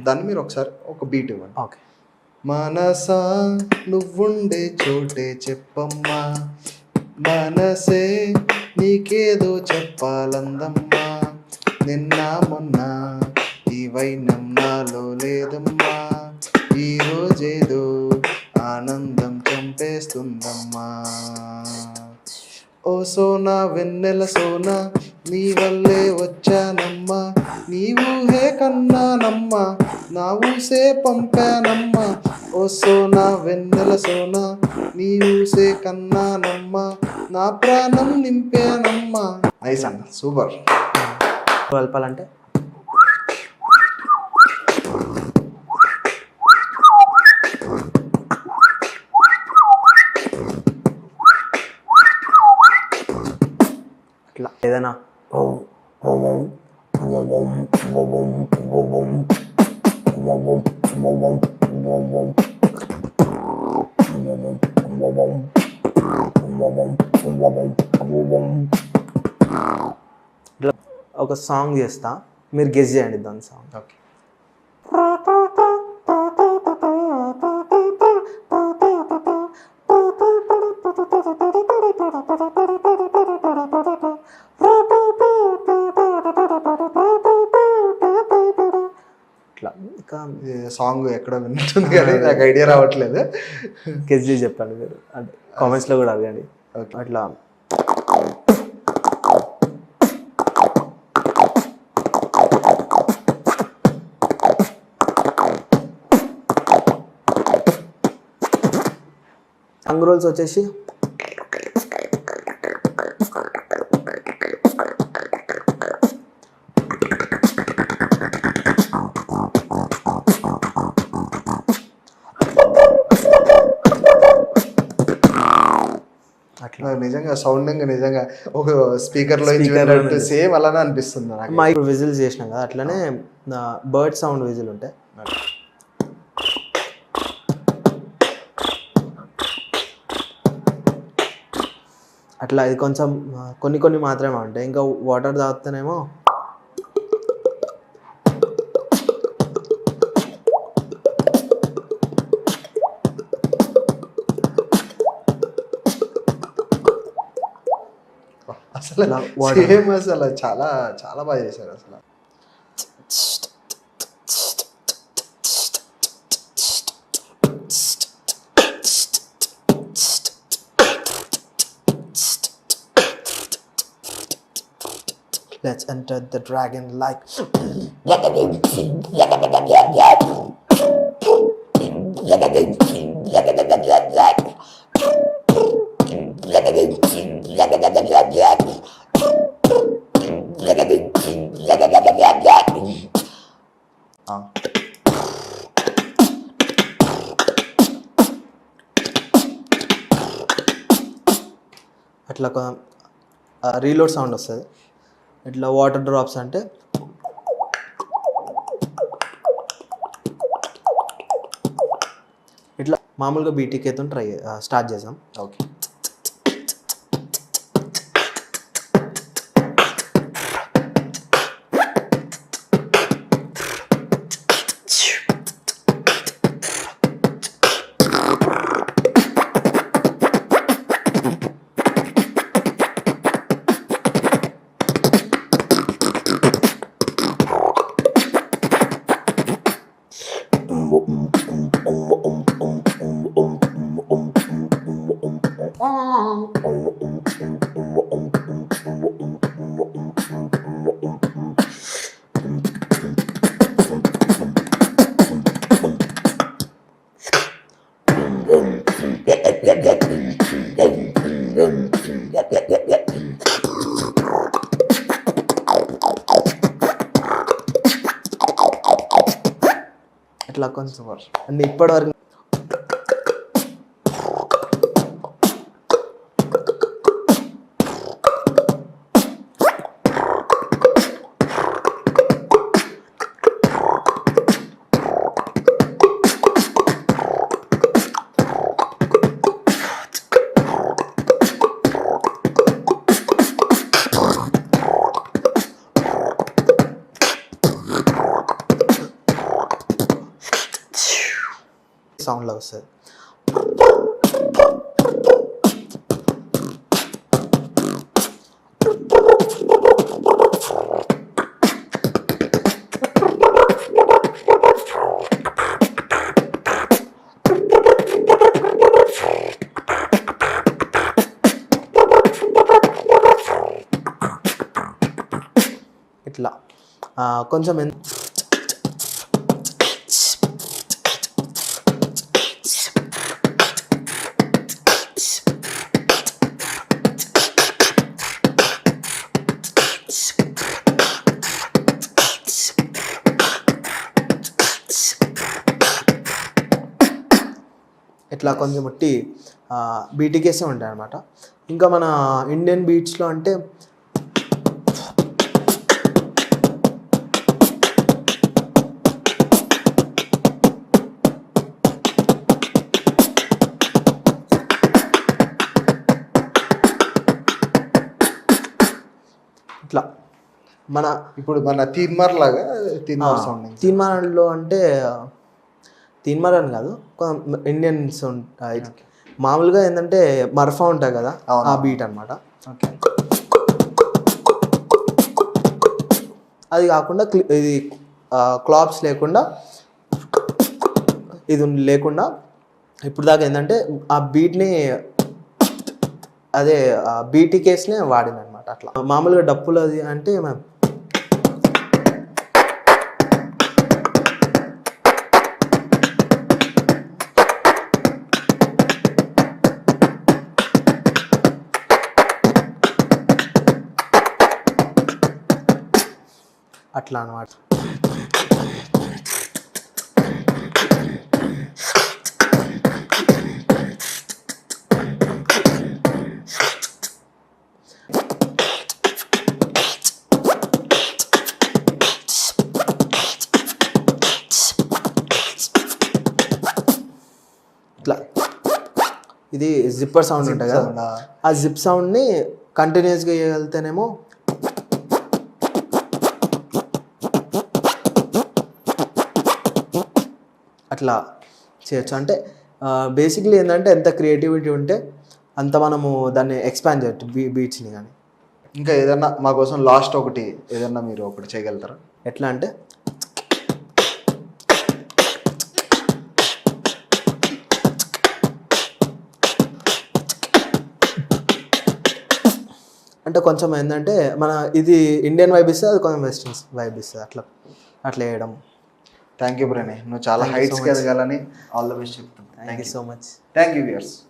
దాన్ని మీరు ఒకసారి ఒక బీట్ ఇవ్వండి. ఓకే. మనసా నువ్వుండే చోటే చెప్పమ్మా, మనసే నీకేదో చెప్పాలందమ్మా, నిన్న మొన్న ఈ వైనం నాలో లేదమ్మా, ఈ రోజేదో ఆనందం చంపేస్తుందమ్మా. ఓ సోనా వెన్నెల సోనా నీ వల్లే వచ్చానమ్మా, నీ ఊహే కన్నానమ్మా, నా ఊసే పంపానమ్మా. ఓ సోనా వెన్నెల సోనా నీ ఊసే కన్నానమ్మా, నా ప్రాణం నింపానమ్మా. నైస్ అన్న, సూపర్. కలపాలంటే ఇట్లా ఏదైనా ఇట్లా ఒక సాంగ్ చేస్తా, మీరు గెస్ చేయండి దాని సాంగ్. ఓకే. ఇట్లా ఇంకా సాంగ్ ఎక్కడ విన్నట్టుంది కానీ నాకు ఐడియా రావట్లేదు. గెస్ చేసి చెప్పండి మీరు, అంటే కామెంట్స్లో కూడా అడగండి. అట్లా సాంగ్ రోల్స్ వచ్చేసి అట్లా నిజంగా సౌండింగ్ నిజంగా ఒక స్పీకర్లో సేమ్ అలానే అనిపిస్తుంది నాకు. మైక్ విజిల్స్ చేసినాం కదా, అట్లనే బర్డ్ సౌండ్ విజిల్ ఉంటాయి. అట్లా ఇది కొంచెం కొన్ని మాత్రమే ఉంటాయి. ఇంకా వాటర్ తాగుతానేమో అసలు సేమ్ అసలు చాలా చాలా బాగా చేశారు అసలు. let's enter the dragon like అట్లా రీలోడ్ సౌండ్ వస్తుంది. ఇట్లా వాటర్ డ్రాప్స్ అంటే ఇట్లా మామూలుగా బీటీకేతో స్టార్ట్ చేసాం. ఓకే. అట్లా కొంచెం అన్ని ఇప్పటివరకు సౌండ్లో వస్తుంది. ఇట్లా కొంచెం ఇట్లా కొంచెం బీటీకేసే ఉంటాయి అన్నమాట. ఇంకా మన ఇండియన్ బీట్స్లో అంటే ఇట్లా ఇప్పుడు మన తీన్మార్ లాగా తీన్మార్ సౌండ్. తీన్మార్లో అంటే తీన్మార్ అని కాదు, ఇండియన్స్ మామూలుగా ఏంటంటే మర్ఫా ఉంటాయి కదా, ఆ బీట్ అనమాట. అది కాకుండా ఇది క్లాప్స్ లేకుండా, ఇది లేకుండా ఇప్పుడు దాకా ఏంటంటే ఆ బీట్ని అదే బీటీ కేస్నే వాడింది అనమాట. అట్లా మామూలుగా డప్పులు అది అంటే అట్లా అనమాట. ఇట్లా ఇది జిప్పర్ సౌండ్ ఉంటుంది కదా, ఆ జిప్ సౌండ్ని కంటిన్యూస్గా చేయగలిగితేనేమో అట్లా చేయొచ్చు. అంటే బేసిక్లీ ఏంటంటే ఎంత క్రియేటివిటీ ఉంటే అంత మనము దాన్ని ఎక్స్పాండ్ చేయొచ్చు బీట్స్ని. కానీ ఇంకా ఏదన్నా మా కోసం లాస్ట్ ఒకటి ఏదన్నా మీరు ఒకటి చేయగలుగుతారా? ఎట్లా అంటే కొంచెం ఏంటంటే మన ఇది ఇండియన్ వైబ్ ఇస్తుంది, అది కొంచెం వెస్టర్న్ వైబ్ ఇస్తుంది. అట్లా అట్లా వేయడం. థ్యాంక్ యూ ప్రణయ్, నువ్వు చాలా హైట్స్కి ఎదగాలని ఆల్ ద బెస్ట్ చెప్తాను. Thank you so much. Thank you viewers.